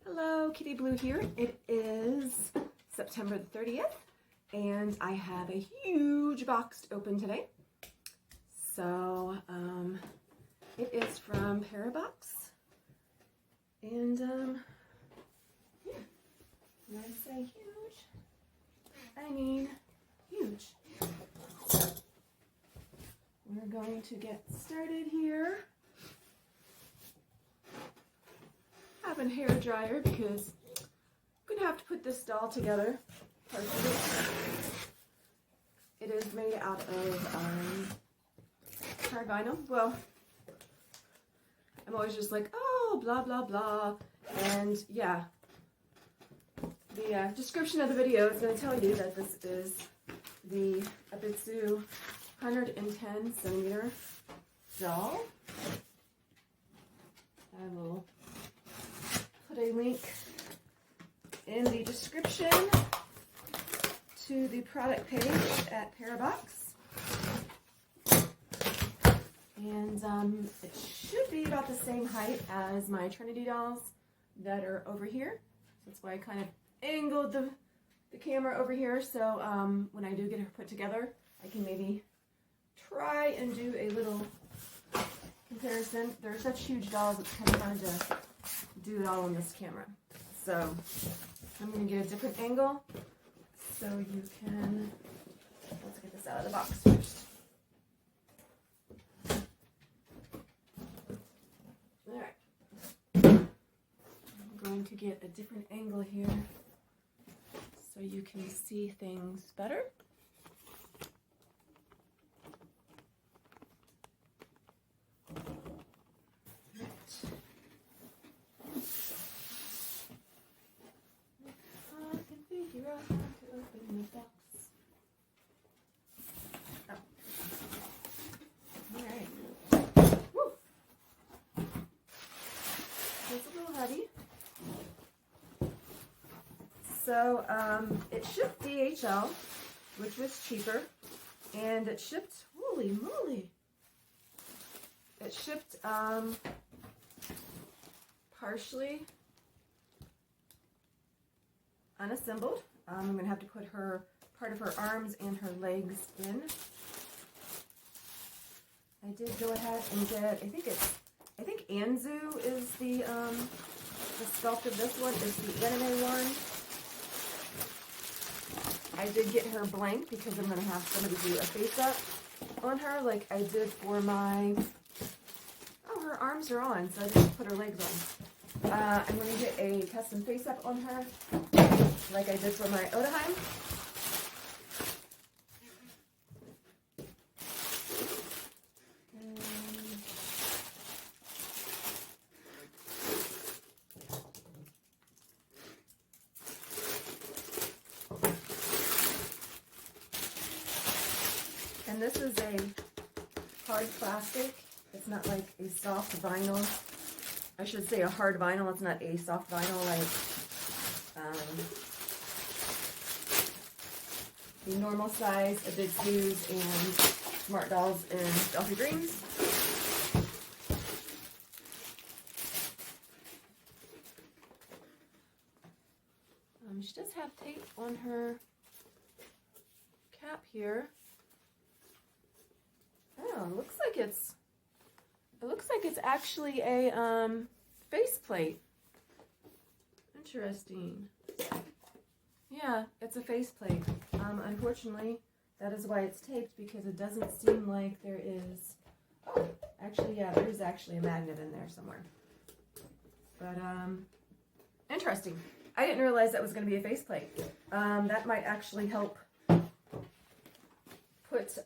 Hello, Kitty Blue here. It is September the 30th, and I have a huge box to open today. So, it is from Parabox, and, yeah, when I say huge, I mean huge. So, we're going to get started here. I have a hair dryer because I'm going to have to put this doll together. It is made out of hard vinyl. Well, I'm always just like, oh, blah, blah, blah. And yeah, the description of the video is going to tell you that this is the Anzu 110 centimeter doll. I will put a link in the description to the product page at Parabox. And it should be about the same height as my Trinity dolls that are over here. So that's why I kind of angled the camera over here. So when I do get her put together, I can maybe try and do a little comparison. They're such huge dolls, it's kind of hard to do it all on this camera. So I'm going to get a different angle so you can, let's get this out of the box first. Alright, I'm going to get a different angle here so you can see things better. So it shipped DHL, which was cheaper, and it shipped, holy moly, it shipped partially unassembled. I'm going to have to put part of her arms and her legs in. I did go ahead and get, I think Anzu is the sculpt of this one, is the anime one. I did get her blank because I'm going to have somebody do a face-up on her like I did for my, oh, her arms are on, so I just put her legs on. I'm going to get a custom face-up on her like I did for my Odaheim. And this is a hard plastic. It's not like a soft vinyl. I should say a hard vinyl. It's not a soft vinyl like the normal size of Big Sues and Smart Dolls and Delphi Dreams. She does have tape on her cap here. Oh, it looks like it's actually a faceplate. Interesting. Yeah, it's a faceplate. Unfortunately, that is why it's taped, because it doesn't seem like there is. Oh, actually, yeah, there is actually a magnet in there somewhere. But interesting. I didn't realize that was going to be a faceplate. That might actually help put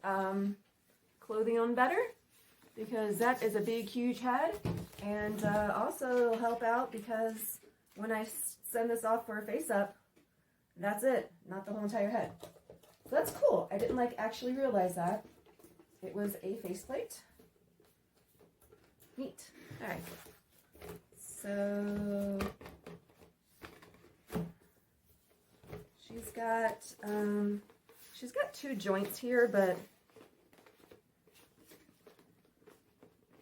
clothing on better, because that is a big, huge head, and also it'll help out because when I send this off for a face-up, that's it, not the whole entire head. So that's cool. I didn't actually realize that it was a faceplate. Neat. All right. So she's got two joints here, but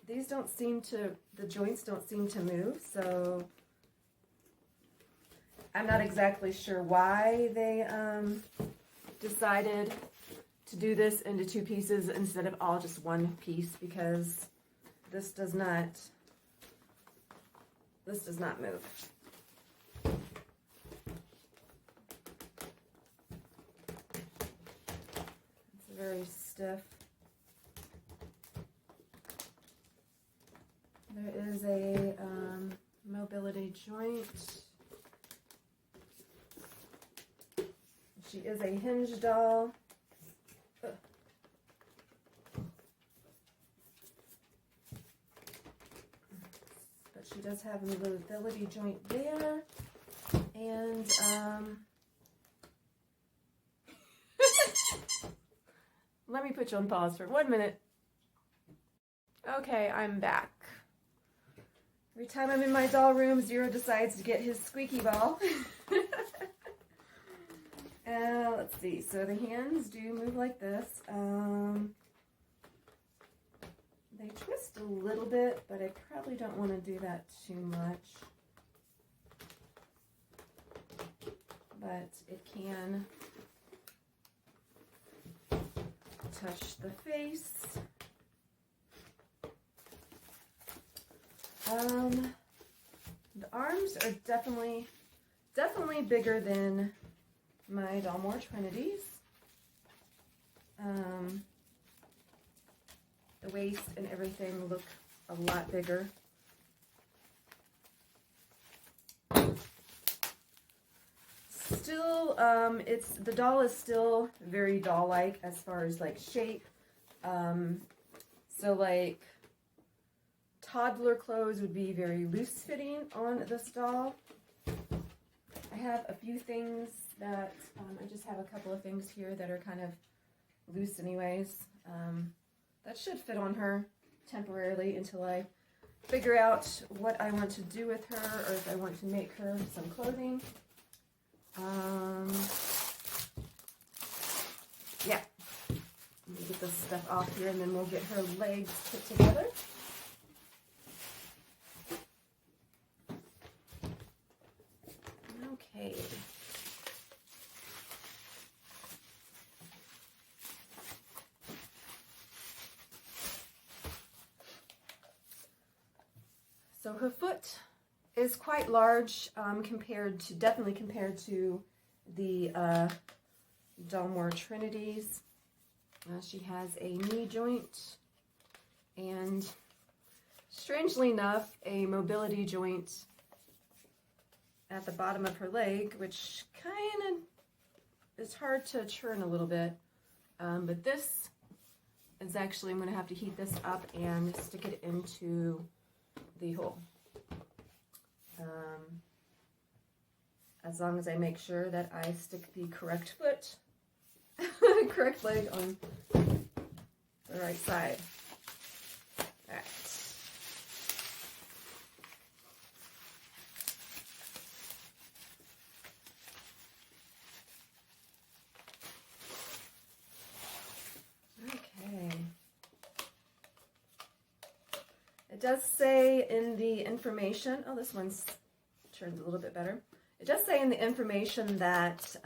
these don't seem to, the joints don't seem to move, so I'm not exactly sure why they decided to do this into 2 pieces instead of all just 1 piece, because this does not move. It's very stiff. There is a mobility joint. She is a hinge doll. Ugh. But she does have a mobility joint there. And let me put you on pause for 1 minute. Okay, I'm back. Every time I'm in my doll room, Zero decides to get his squeaky ball. Let's see, so the hands do move like this. They twist a little bit, but I probably don't want to do that too much. But it can touch the face. The arms are definitely bigger than my Dalmore Trinities. The waist and everything look a lot bigger. Still, the doll is still very doll-like as far as like shape. So like toddler clothes would be very loose fitting on this doll. I have a few things that, I just have a couple of things here that are kind of loose anyways. That should fit on her temporarily until I figure out what I want to do with her, or if I want to make her some clothing. Yeah. Let me get this stuff off here and then we'll get her legs put together. Okay. So her foot is quite large, definitely compared to the Dalmore Trinities. She has a knee joint and, strangely enough, a mobility joint at the bottom of her leg, which kind of is hard to churn a little bit. But this is actually, I'm going to have to heat this up and stick it into the hole. As long as I make sure that I stick the correct foot, correct leg on the right side. All right. Okay. It does say in the information, oh, this one's turned a little bit better. It does say in the information that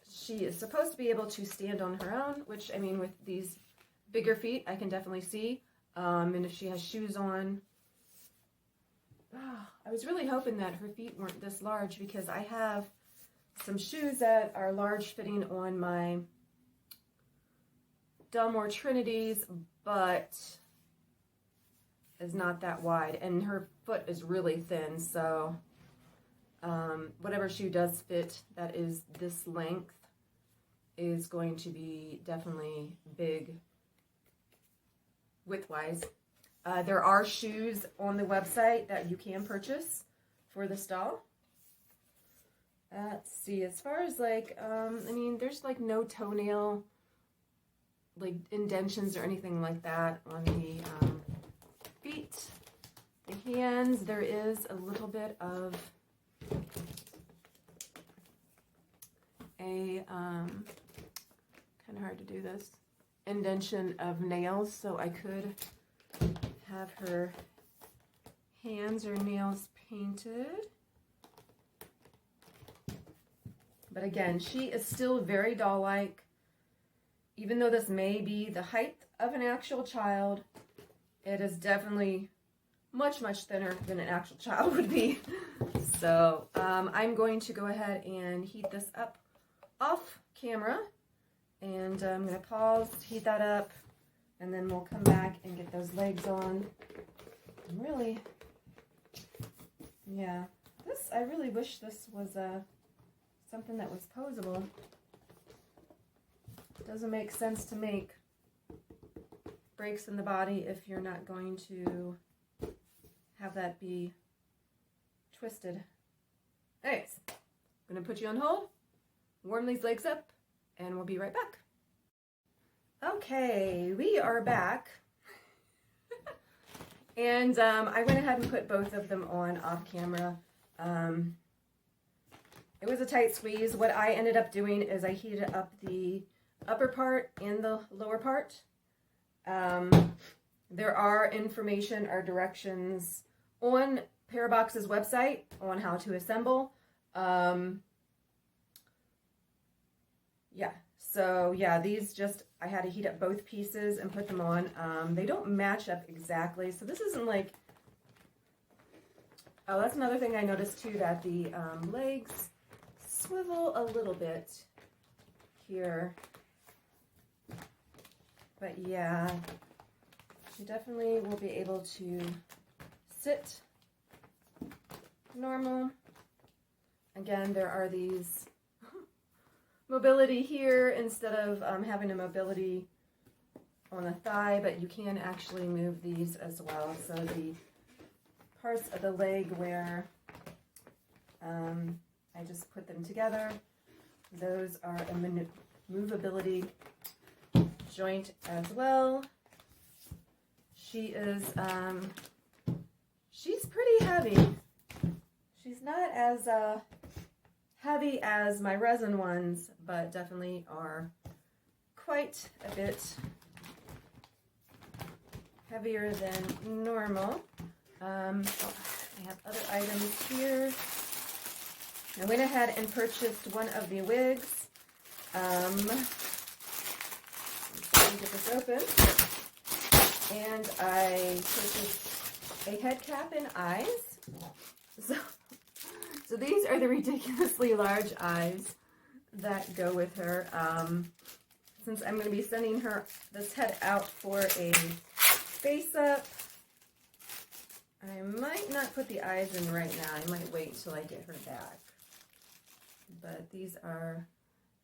she is supposed to be able to stand on her own, which, I mean, with these bigger feet, I can definitely see. And if she has shoes on, I was really hoping that her feet weren't this large, because I have some shoes that are large fitting on my Dalmore Trinities, but is not that wide, and her foot is really thin, so whatever shoe does fit that is this length is going to be definitely big width-wise. There are shoes on the website that you can purchase for this doll. Let's see, as far as like, I mean, there's like no toenail like indentions or anything like that on the feet. The hands, there is a little bit of a, kind of hard to do this, indention of nails, so I could have her hands or nails painted. But again, she is still very doll-like. Even though this may be the height of an actual child, it is definitely much, much thinner than an actual child would be. So I'm going to go ahead and heat this up off camera. And I'm going to pause, heat that up, and then we'll come back and get those legs on. Really, yeah, I really wish this was something that was posable. It doesn't make sense to make breaks in the body if you're not going to have that be twisted. Anyways, I'm going to put you on hold, warm these legs up, and we'll be right back. Okay, we are back. And I went ahead and put both of them on off camera. It was a tight squeeze. What I ended up doing is I heated up the upper part and the lower part. There are information or directions on Parabox's website on how to assemble. These just, I had to heat up both pieces and put them on. They don't match up exactly, so this isn't like, oh, that's another thing I noticed too, that the legs swivel a little bit here. But yeah, she definitely will be able to sit normal. Again, there are these mobility here instead of having a mobility on the thigh, but you can actually move these as well. So the parts of the leg where I just put them together, those are a movability joint as well. She is, she's pretty heavy. She's not as heavy as my resin ones, but definitely are quite a bit heavier than normal. I have other items here. I went ahead and purchased one of the wigs. Let me get this open. And I purchased a head cap and eyes. So these are the ridiculously large eyes that go with her. Since I'm going to be sending her this head out for a face-up, I might not put the eyes in right now. I might wait till I get her back. But these are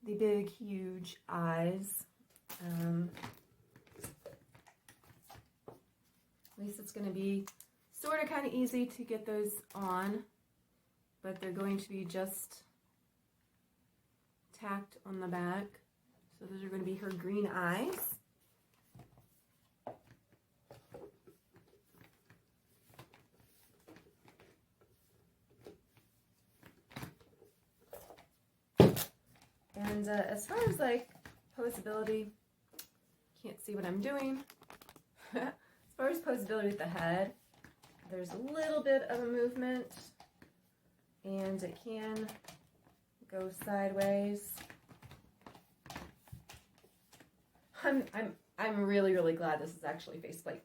the big, huge eyes. At least it's going to be sort of kind of easy to get those on, but they're going to be just tacked on the back. So those are going to be her green eyes. And as far as like posability, can't see what I'm doing. As far as posability with the head, there's a little bit of a movement, and it can go sideways. I'm really glad this is actually faceplate.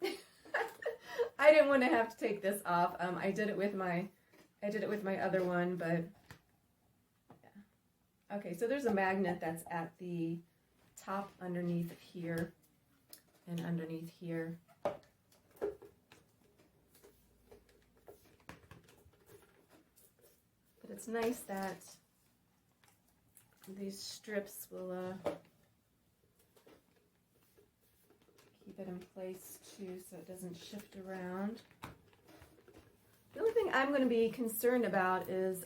I didn't want to have to take this off. I did it with my other one, but yeah. Okay, so there's a magnet that's at the top underneath here and underneath here. But it's nice that these strips will keep it in place too, so it doesn't shift around. The only thing I'm going to be concerned about is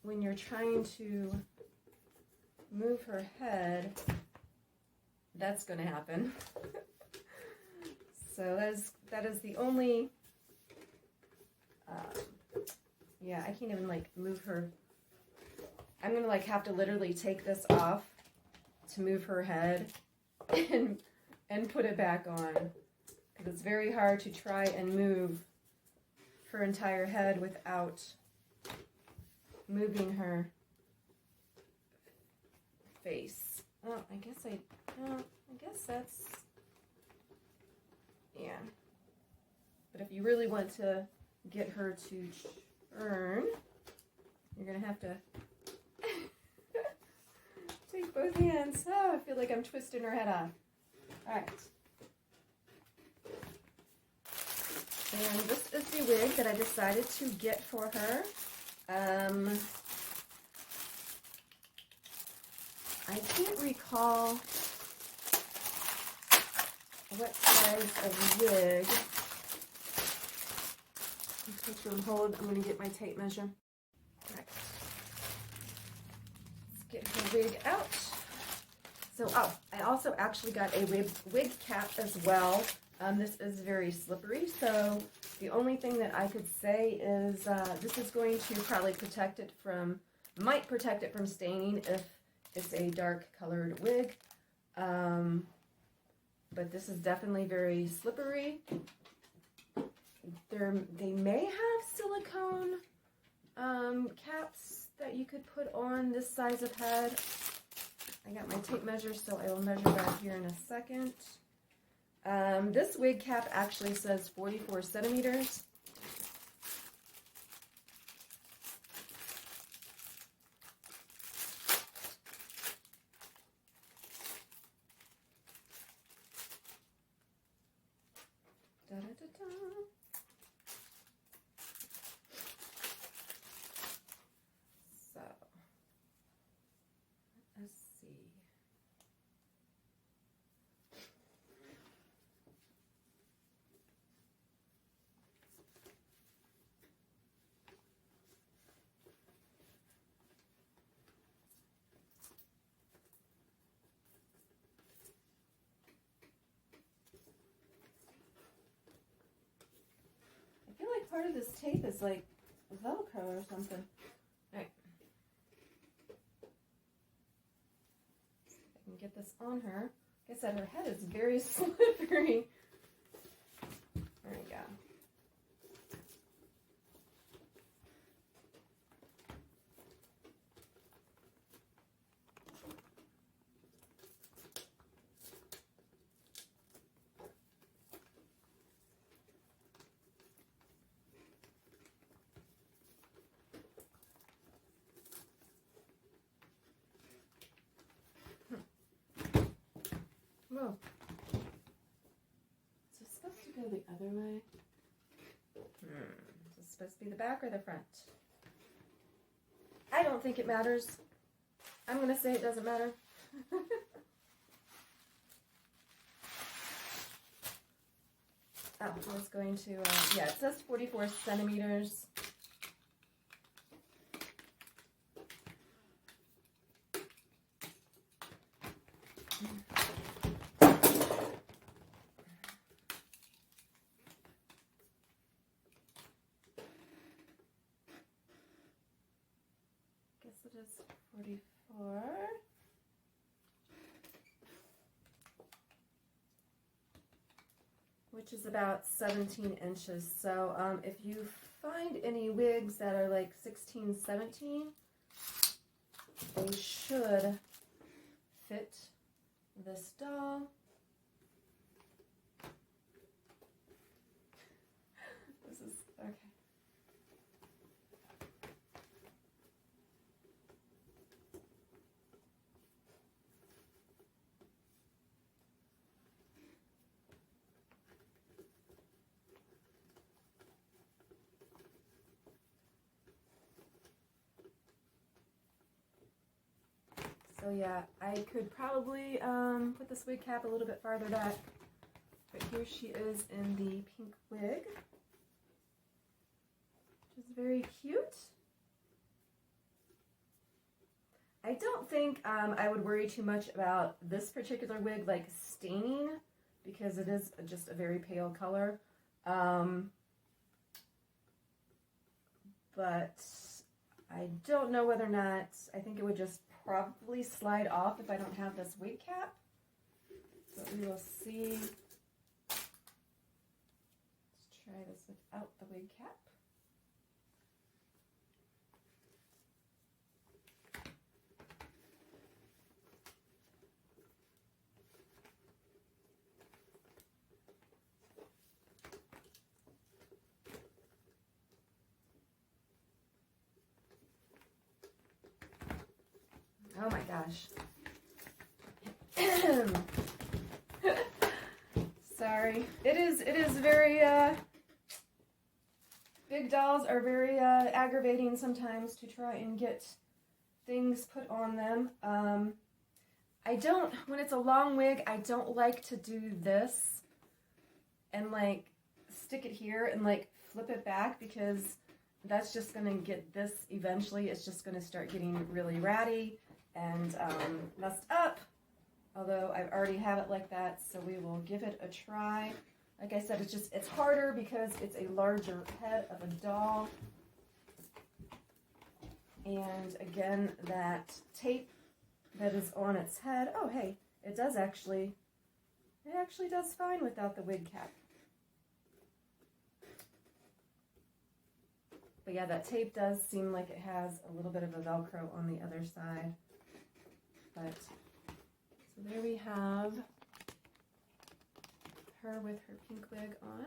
when you're trying to move her head, that's going to happen. So that is the only, yeah, I can't even like move her. I'm going to like have to literally take this off to move her head and put it back on, because it's very hard to try and move her entire head without moving her face. Oh, I guess that's, yeah. But if you really want to get her to turn, you're going to have to take both hands. Oh, I feel like I'm twisting her head off. All right. And this is the wig that I decided to get for her. I can't recall what size of wig. Put you on hold. I'm going to get my tape measure. All right. Let's get her wig out. So, oh, I also actually got a wig cap as well. This is very slippery, so the only thing that I could say is this is going to probably might protect it from staining if it's a dark colored wig. But this is definitely very slippery. They may have silicone caps that you could put on this size of head. I got my tape measure, so I will measure that here in a second. This wig cap actually says 44 centimeters. Da-da-da-da. So, let's see. I feel like part of this tape is like Velcro or something. All right. I can get this on her. Like I said, her head is very slippery. There we go. Whoa. Is it supposed to go the other way? Is it supposed to be the back or the front? I don't think it matters. I'm going to say it doesn't matter. Oh, I was going to, yeah, it says 44 centimeters. Guess it is 44. Which is about 17 inches. So if you find any wigs that are like 16, 17, they should fit this doll. This is, okay. So yeah, I could probably put this wig cap a little bit farther back, but here she is in the pink wig, which is very cute. I don't think I would worry too much about this particular wig like staining, because it is just a very pale color. But I don't know whether or not, I think it would just probably slide off if I don't have this wig cap. But we will see. try this without the wig cap. Oh my gosh. Sorry. It is very, big dolls are very aggravating sometimes to try and get things put on them. When it's a long wig, I don't like to do this and like stick it here and like flip it back, because that's just going to get this eventually. It's just going to start getting really ratty and messed up. Although I already have it like that, so we will give it a try. Like I said, it's harder because it's a larger head of a doll. And again, that tape that is on its head, oh hey, it actually does fine without the wig cap. But yeah, that tape does seem like it has a little bit of a Velcro on the other side. But so there we have her with her pink wig on.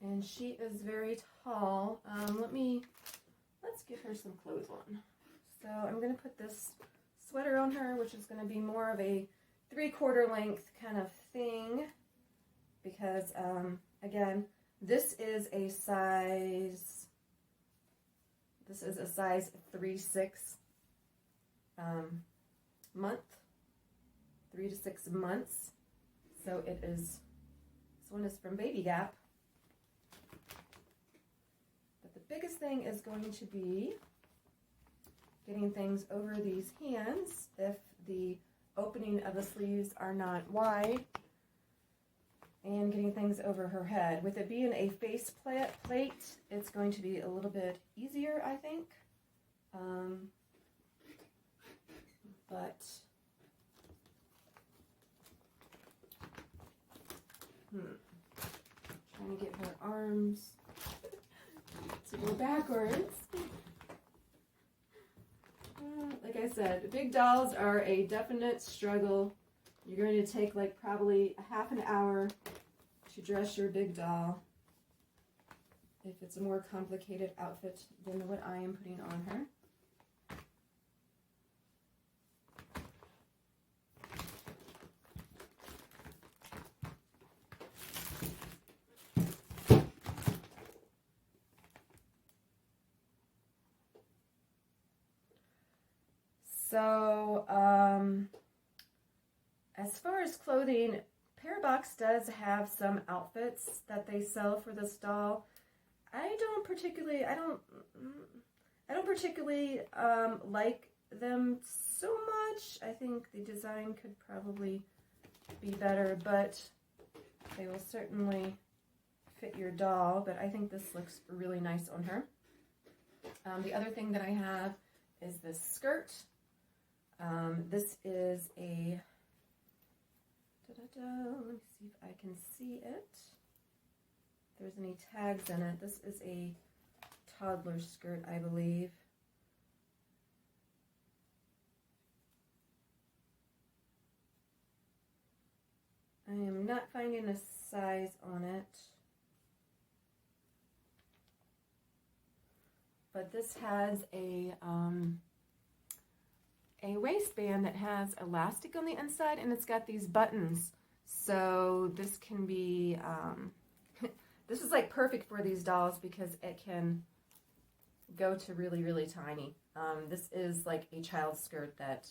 And she is very tall. Let's give her some clothes on. So I'm going to put this sweater on her, which is going to be more of a 3/4 length kind of thing, because again, this is a size 3-6 month, 3 to 6 months. So it is, this one is from Baby Gap. But the biggest thing is going to be getting things over these hands if the opening of the sleeves are not wide, and getting things over her head. With it being a face plate, it's going to be a little bit easier, I think. But trying to get her arms to go backwards. Like I said, big dolls are a definite struggle. You're going to take like probably a half an hour to dress your big doll if it's a more complicated outfit than what I am putting on her. So, as far as clothing, Parabox does have some outfits that they sell for this doll. I don't particularly like them so much. I think the design could probably be better, but they will certainly fit your doll. But I think this looks really nice on her. The other thing that I have is this skirt. This is a, let me see if I can see it. If there's any tags in it. This is a toddler skirt, I believe. I am not finding a size on it. But this has a waistband that has elastic on the inside, and it's got these buttons. So this can be, this is like perfect for these dolls because it can go to really, really tiny. This is like a child's skirt that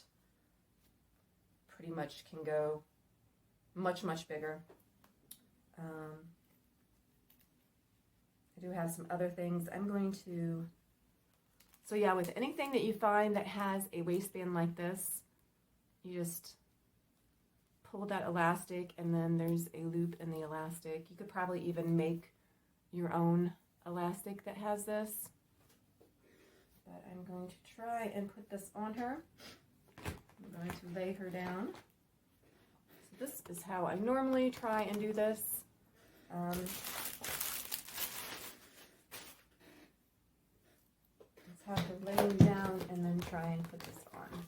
pretty much can go much, much bigger. I do have some other things. I'm going to, so yeah, with anything that you find that has a waistband like this, you just pull that elastic, and then there's a loop in the elastic. You could probably even make your own elastic that has this. But I'm going to try and put this on her. I'm going to lay her down. So this is how I normally try and do this. Let's have her laying down and then try and put this on,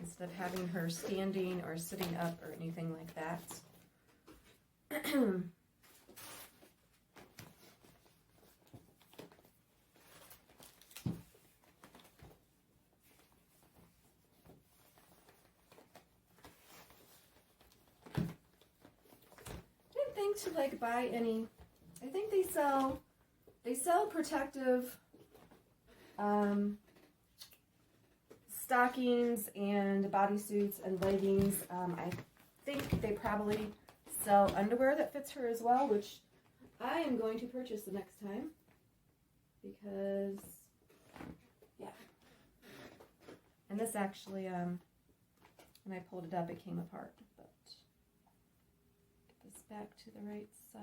instead of having her standing or sitting up or anything like that. To like buy any, I think they sell protective stockings and bodysuits and leggings. I think they probably sell underwear that fits her as well, which I am going to purchase the next time, because yeah. And this actually when I pulled it up, it came apart. Back to the right size.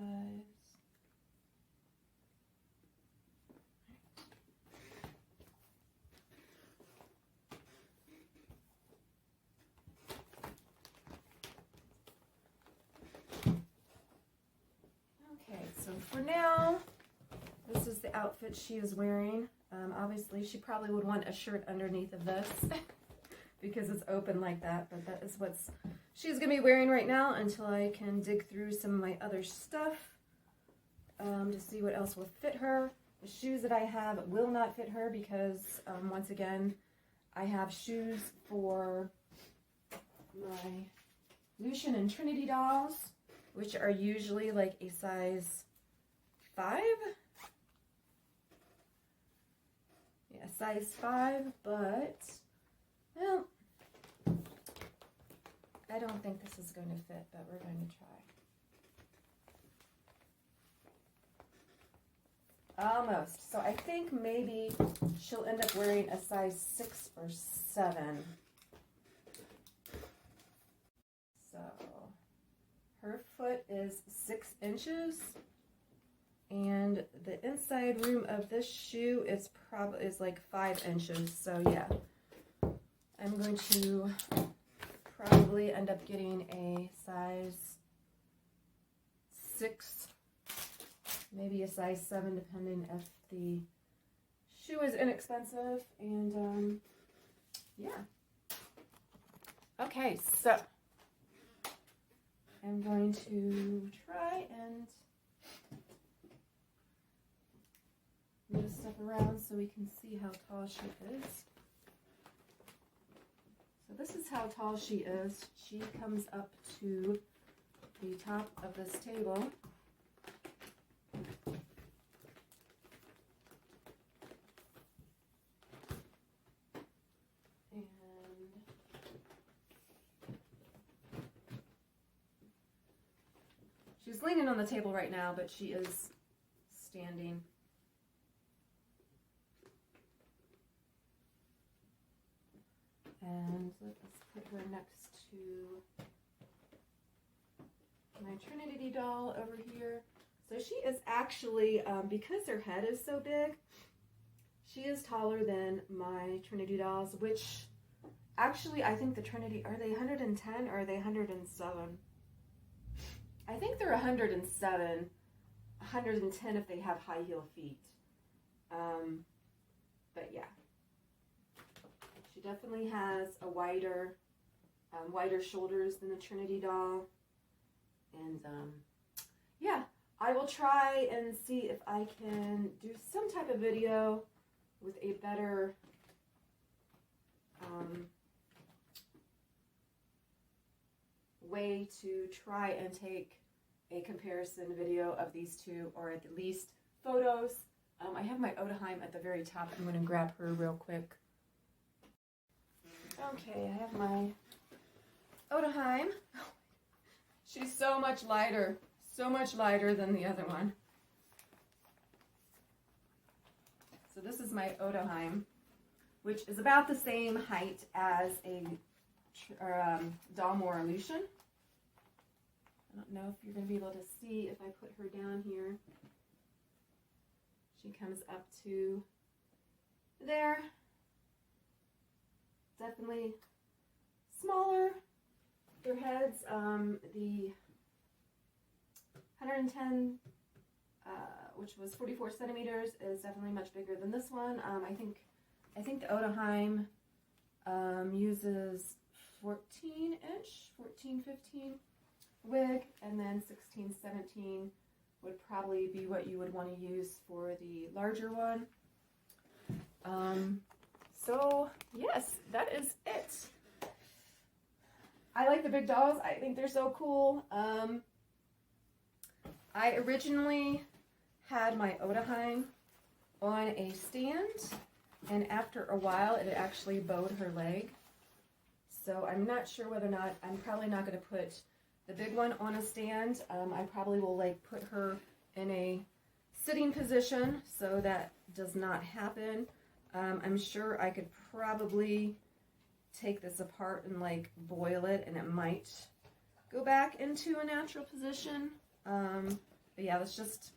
Okay, so for now, this is the outfit she is wearing. Obviously, she probably would want a shirt underneath of this because it's open like that, but that is what's she's going to be wearing right now until I can dig through some of my other stuff to see what else will fit her. The shoes that I have will not fit her because, once again, I have shoes for my Lucian and Trinity dolls, which are usually like a size 5. Yeah, size 5, but, well, I don't think this is going to fit, but we're going to try. Almost. So I think maybe she'll end up wearing a size 6 or 7. So her foot is 6 inches, and the inside room of this shoe is like 5 inches. So yeah, I'm going to probably end up getting a size 6, maybe a size 7, depending if the shoe is inexpensive. And yeah. Okay, so I'm going to try and move stuff around so we can see how tall she is. So this is how tall she is. She comes up to the top of this table. And she's leaning on the table right now, but she is standing. And let's put her next to my Trinity doll over here. So she is actually, because her head is so big, she is taller than my Trinity dolls, which actually I think the Trinity, are they 110 or are they 107? I think they're 107, 110 if they have high heel feet. But yeah. She definitely has a wider shoulders than the Trinity doll. And yeah, I will try and see if I can do some type of video with a better way to try and take a comparison video of these two, or at least photos. I have my Odaheim at the very top. I'm going to grab her real quick. Okay, I have my Odaheim. She's so much lighter than the other one. So this is my Odaheim, which is about the same height as a Dalmor Lucian. I don't know if you're going to be able to see if I put her down here. She comes up to there. Definitely smaller. Their heads, the 110, which was 44 centimeters, is definitely much bigger than this one. I think the Odaheim uses 14-inch, 14, 15 wig, and then 16, 17 would probably be what you would want to use for the larger one. So yes, that is it. I like the big dolls. I think they're so cool. I originally had my Odaheim on a stand, and after a while it actually bowed her leg. So I'm not sure whether or not, I'm probably not going to put the big one on a stand. I probably will like put her in a sitting position so that does not happen. I'm sure I could probably take this apart and like boil it, and it might go back into a natural position. But yeah, that's just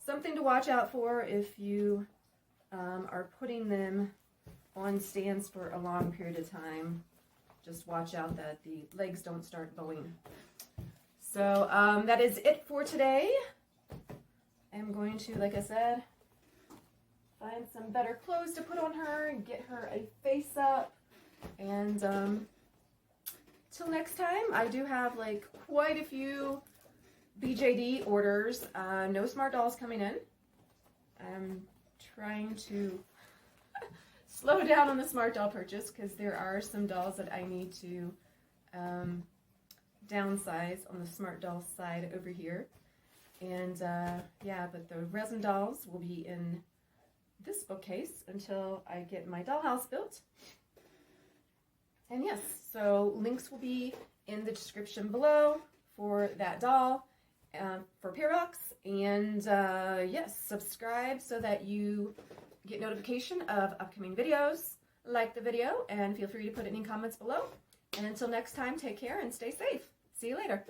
something to watch out for if you are putting them on stands for a long period of time. Just watch out that the legs don't start bowing. So that is it for today. I'm going to, like I said, find some better clothes to put on her and get her a face up. And till next time, I do have like quite a few BJD orders. No smart dolls coming in. I'm trying to slow down on the smart doll purchase because there are some dolls that I need to downsize on the smart doll side over here. And yeah, but the resin dolls will be in this bookcase until I get my dollhouse built. And yes, so links will be in the description below for that doll, for Parabox. And yes, subscribe so that you get notification of upcoming videos. Like the video and feel free to put any comments below. And until next time, take care and stay safe. See you later.